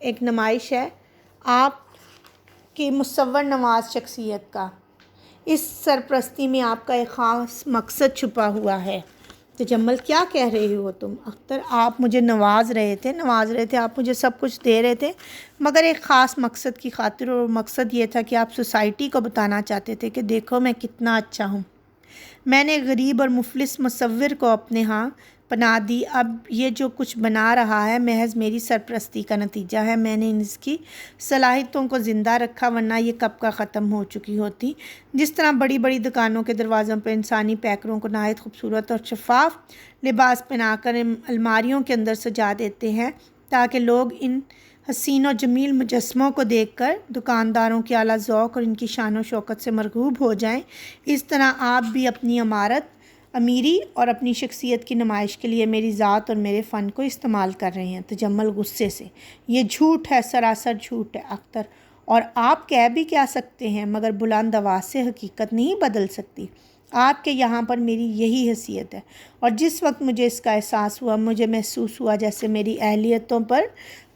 ایک نمائش ہے آپ کی مصور نواز شخصیت کا۔ اس سرپرستی میں آپ کا ایک خاص مقصد چھپا ہوا ہے۔ تجمل کیا کہہ رہے ہو تم؟ اختر آپ مجھے نواز رہے تھے، آپ مجھے سب کچھ دے رہے تھے، مگر ایک خاص مقصد کی خاطر، اور مقصد یہ تھا کہ آپ سوسائٹی کو بتانا چاہتے تھے کہ دیکھو میں کتنا اچھا ہوں۔ میں نے غریب اور مفلس مصور کو اپنے ہاں پناہ دی۔ اب یہ جو کچھ بنا رہا ہے محض میری سرپرستی کا نتیجہ ہے۔ میں نے اس کی صلاحیتوں کو زندہ رکھا، ورنہ یہ کب کا ختم ہو چکی ہوتی۔ جس طرح بڑی بڑی دکانوں کے دروازوں پر انسانی پیکروں کو نہایت خوبصورت اور شفاف لباس پہنا کر الماریوں کے اندر سجا دیتے ہیں تاکہ لوگ ان حسین و جمیل مجسموں کو دیکھ کر دکانداروں کے اعلیٰ ذوق اور ان کی شان و شوکت سے مرغوب ہو جائیں، اس طرح آپ بھی اپنی امیری اور اپنی شخصیت کی نمائش کے لیے میری ذات اور میرے فن کو استعمال کر رہے ہیں۔ تجمل غصے سے، یہ جھوٹ ہے، سراسر جھوٹ ہے اختر، اور آپ کہہ بھی کیا سکتے ہیں، مگر بلند آواز سے حقیقت نہیں بدل سکتی۔ آپ کے یہاں پر میری یہی حیثیت ہے، اور جس وقت مجھے اس کا احساس ہوا مجھے محسوس ہوا جیسے میری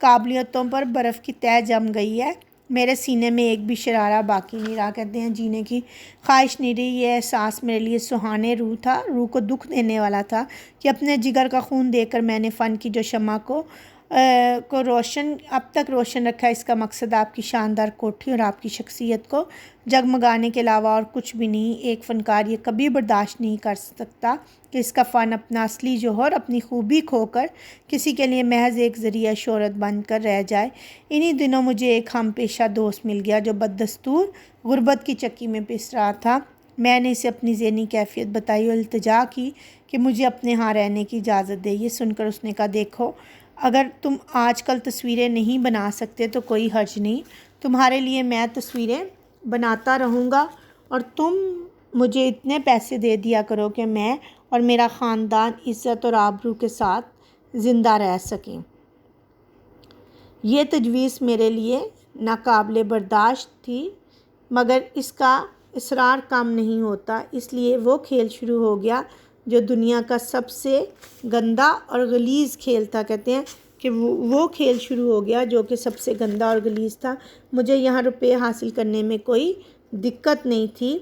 قابلیتوں پر برف کی تہ جم گئی ہے، میرے سینے میں ایک بھی شرارہ باقی نہیں رہا، کہتے ہیں جینے کی خواہش نہیں رہی۔ یہ احساس میرے لیے سہانے روح کو دکھ دینے والا تھا کہ اپنے جگر کا خون دے کر میں نے فن کی جو شمع کو اب تک روشن رکھا، اس کا مقصد آپ کی شاندار کوٹھی اور آپ کی شخصیت کو جگمگانے کے علاوہ اور کچھ بھی نہیں۔ ایک فنکار یہ کبھی برداشت نہیں کر سکتا کہ اس کا فن اپنا اصلی جوہر، اپنی خوبی کھو کر کسی کے لیے محض ایک ذریعہ شہرت بن کر رہ جائے۔ انہی دنوں مجھے ایک ہم پیشہ دوست مل گیا جو بددستور غربت کی چکی میں پس رہا تھا۔ میں نے اسے اپنی ذہنی کیفیت بتائی اور التجا کی کہ مجھے اپنے ہاں رہنے کی اجازت دے۔ یہ سن کر اس نے کہا، دیکھو اگر تم آج کل تصویریں نہیں بنا سکتے تو کوئی حرج نہیں، تمہارے لیے میں تصویریں بناتا رہوں گا، اور تم مجھے اتنے پیسے دے دیا کرو کہ میں اور میرا خاندان عزت اور آبرو کے ساتھ زندہ رہ سکیں۔ یہ تجویز میرے لیے ناقابل برداشت تھی، مگر اس کا اصرار کم نہیں ہوتا، اس لیے وہ کھیل شروع ہو گیا جو دنیا کا سب سے گندا اور غلیظ کھیل تھا۔ کہتے ہیں کہ وہ کھیل شروع ہو گیا جو کہ سب سے گندا اور غلیظ تھا۔ مجھے یہاں روپے حاصل کرنے میں کوئی دقت نہیں تھی،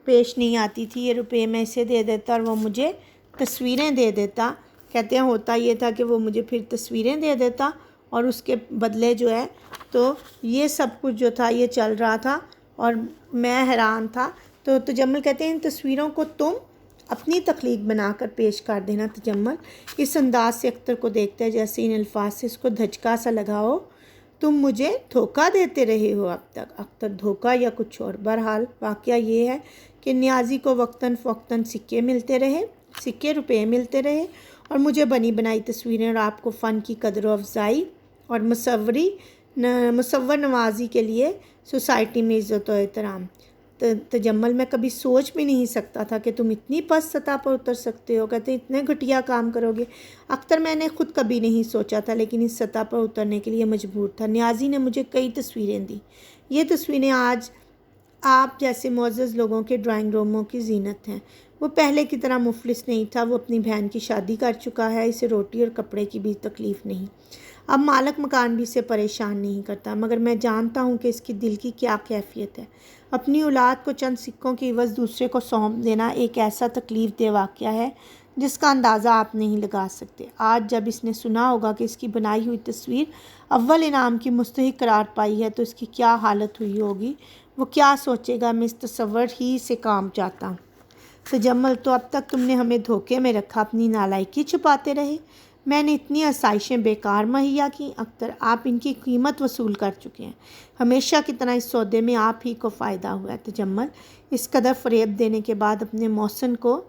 پیش نہیں آتی تھی۔ یہ روپے میں اسے دے دیتا اور وہ مجھے تصویریں دے دیتا۔ کہتے ہیں ہوتا یہ تھا کہ وہ مجھے پھر تصویریں دے دیتا، اور اس کے بدلے جو ہے تو یہ سب کچھ جو تھا یہ چل رہا تھا، اور میں حیران تھا۔ تو تجمل کہتے ہیں ان تصویروں کو تم اپنی تخلیق بنا کر پیش کر دینا۔ تجمل اس انداز سے اختر کو دیکھتا ہے جیسے ان الفاظ سے اس کو دھچکا سا لگا ہو۔ تم مجھے دھوکہ دیتے رہے ہو اب تک۔ اختر دھوکہ یا کچھ اور؟ بہرحال واقعہ یہ ہے کہ نیازی کو وقتاً فوقتاً سکے روپے ملتے رہے، اور مجھے بنی بنائی تصویریں اور آپ کو فن کی قدر و افزائی اور مصور نوازی کے لیے سوسائٹی میں عزت و احترام۔ تجمل میں کبھی سوچ بھی نہیں سکتا تھا کہ تم اتنی پست سطح پر اتر سکتے ہو، کہتے ہیں اتنے گھٹیا کام کرو گے۔ اختر میں نے خود کبھی نہیں سوچا تھا، لیکن اس سطح پر اترنے کے لیے مجبور تھا۔ نیازی نے مجھے کئی تصویریں دیں۔ یہ تصویریں آج آپ جیسے معزز لوگوں کے ڈرائنگ روموں کی زینت ہیں۔ وہ پہلے کی طرح مفلس نہیں تھا، وہ اپنی بہن کی شادی کر چکا ہے، اسے روٹی اور کپڑے کی بھی تکلیف نہیں، اب مالک مکان بھی اسے پریشان نہیں کرتا، مگر میں جانتا ہوں کہ اس کی دل کی کیا کیفیت ہے۔ اپنی اولاد کو چند سکوں کی عوض دوسرے کو سونپ دینا ایک ایسا تکلیف دہ واقعہ ہے جس کا اندازہ آپ نہیں لگا سکتے۔ آج جب اس نے سنا ہوگا کہ اس کی بنائی ہوئی تصویر اول انعام کی مستحق قرار پائی ہے تو اس کی کیا حالت ہوئی ہوگی، وہ کیا سوچے گا۔ میں اس تصور ہی سے کام جاتا ہوں۔ تجمل تو اب تک تم نے ہمیں دھوکے میں رکھا، اپنی نالائکی چھپاتے رہے، میں نے اتنی آسائشیں بیکار مہیا کی۔ اختر آپ ان کی قیمت وصول کر چکے ہیں، ہمیشہ کی طرح اس سودے میں آپ ہی کو فائدہ ہوا ہے۔ تجمل اس قدر فریب دینے کے بعد اپنے محسن کو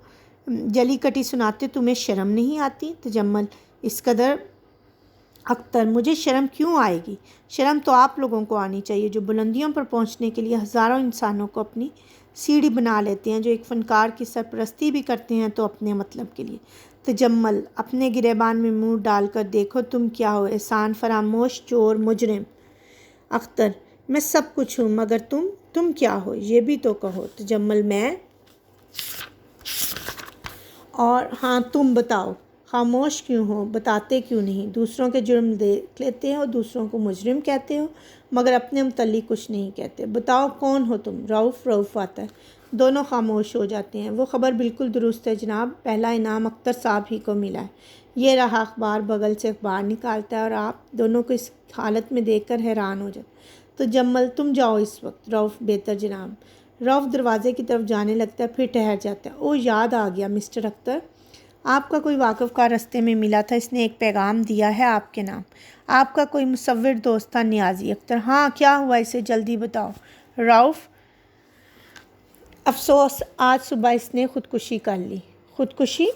جلی کٹی سناتے تمہیں شرم نہیں آتی؟ تجمل اس قدر اختر مجھے شرم کیوں آئے گی؟ شرم تو آپ لوگوں کو آنی چاہیے جو بلندیوں پر پہنچنے کے لیے ہزاروں انسانوں کو اپنی سیڑھی بنا لیتے ہیں، جو ایک فنکار کی سرپرستی بھی کرتے ہیں تو اپنے مطلب کے لیے۔ تجمل اپنے گریبان میں منہ ڈال کر دیکھو تم کیا ہو، احسان فراموش، چور، مجرم۔ اختر میں سب کچھ ہوں، مگر تم کیا ہو یہ بھی تو کہو۔ تجمل میں اور ہاں تم بتاؤ، خاموش کیوں ہو، بتاتے کیوں نہیں؟ دوسروں کے جرم دیکھ لیتے ہو، دوسروں کو مجرم کہتے ہو، مگر اپنے متعلق کچھ نہیں کہتے۔ بتاؤ کون ہو تم؟ رؤف آتا ہے۔ دونوں خاموش ہو جاتے ہیں۔ وہ خبر بالکل درست ہے جناب، پہلا انعام اختر صاحب ہی کو ملا ہے۔ یہ رہا اخبار۔ بغل سے اخبار نکالتا ہے اور آپ دونوں کو اس حالت میں دیکھ کر حیران ہو جاتے۔ تجمل تم جاؤ اس وقت۔ رؤف بہتر جناب۔ رؤف دروازے کی طرف جانے لگتا ہے، پھر ٹھہر جاتا ہے۔ او یاد آ گیا مسٹر اختر، آپ کا کوئی واقف کا رستے میں ملا تھا، اس نے ایک پیغام دیا ہے آپ کے نام۔ آپ کا کوئی مصور دوست تھا نیازی اختر؟ ہاں، کیا ہوا اسے جلدی بتاؤ۔ رؤف افسوس، آج صبح اس نے خودکشی کر لی۔ خودکشی؟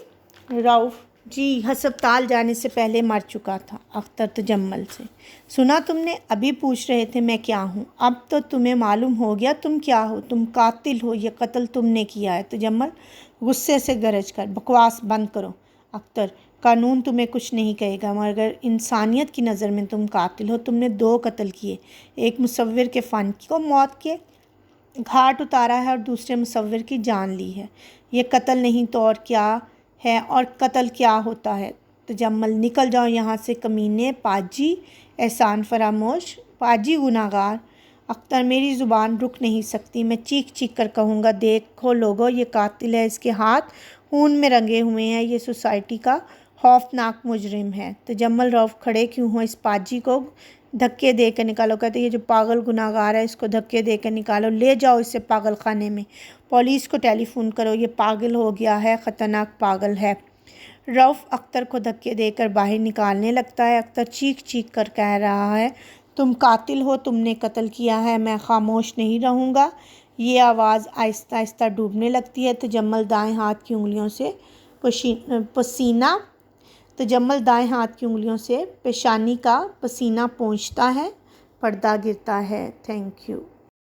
رؤف جی، ہسپتال جانے سے پہلے مر چکا تھا۔ اختر تجمل سے، سنا تم نے؟ ابھی پوچھ رہے تھے میں کیا ہوں، اب تو تمہیں معلوم ہو گیا تم کیا ہو، تم قاتل ہو، یہ قتل تم نے کیا ہے۔ تجمل غصے سے گرج کر، بکواس بند کرو۔ اختر قانون تمہیں کچھ نہیں کہے گا، مگر انسانیت کی نظر میں تم قاتل ہو۔ تم نے 2 قتل کیے، ایک مصور کے فن کو موت کے گھاٹ اتارا ہے اور دوسرے مصور کی جان لی ہے۔ یہ قتل نہیں تو اور کیا ہے؟ اور قتل کیا ہوتا ہے؟ تجمل نکل جاؤ یہاں سے کمینے، پاجی احسان فراموش، پاجی گناہگار۔ اختر میری زبان رک نہیں سکتی، میں چیخ چیخ کر کہوں گا، دیکھو لوگو، یہ قاتل ہے، اس کے ہاتھ خون میں رنگے ہوئے ہیں، یہ سوسائٹی کا خوفناک مجرم ہے۔ تجمل رؤف کھڑے کیوں ہو؟ اس پاجی کو دھکے دے کر نکالو۔ کہتے یہ جو پاگل گناہگار ہے اس کو دھکے دے کر نکالو، لے جاؤ اسے پاگل خانے میں، پولیس کو ٹیلی فون کرو، یہ پاگل ہو گیا ہے، خطرناک پاگل ہے۔ رؤف اختر کو دھکے دے کر باہر نکالنے لگتا ہے۔ اختر چیخ چیخ کر کہہ رہا ہے، تم قاتل ہو، تم نے قتل کیا ہے، میں خاموش نہیں رہوں گا۔ یہ آواز آہستہ آہستہ ڈوبنے لگتی ہے۔ تجمل دائیں ہاتھ کی انگلیوں سے پیشانی کا پسینہ پونچھتا ہے، پردہ گرتا ہے۔ Thank you.